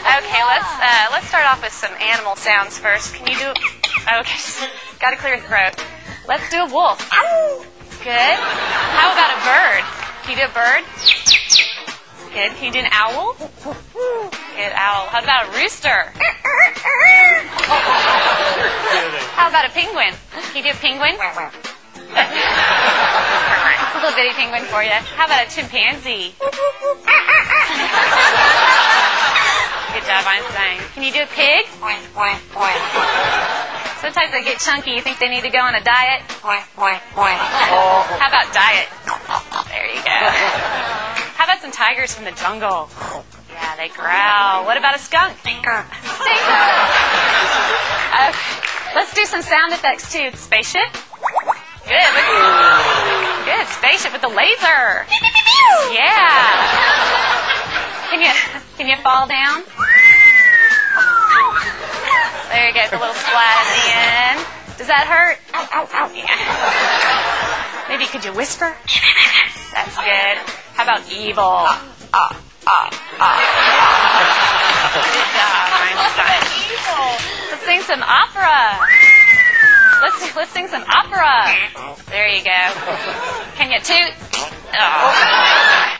Okay, let's start off with some animal sounds first. Can you do? Okay, got to clear your throat. Let's do a wolf. Good. How about a bird? Can you do a bird? Good. Can you do an owl? Good, owl. How about a rooster? How about a penguin? Can you do a penguin? It's a little bitty penguin for you. How about a chimpanzee? Good job, Einstein. Can you do a pig? Sometimes they get chunky. You think they need to go on a diet? How about diet? There you go. How about some tigers from the jungle? Yeah, they growl. What about a skunk? Stinker. Okay. Let's do some sound effects too. Spaceship. Good. Good. Spaceship with the laser. Yeah. Can you fall down? There you go. It's a little splat at the end. Does that hurt? Yeah. Maybe could you whisper? That's good. How about evil? Good job, Einstein. Let's sing some opera. Let's sing some opera. There you go. Can you toot? Oh.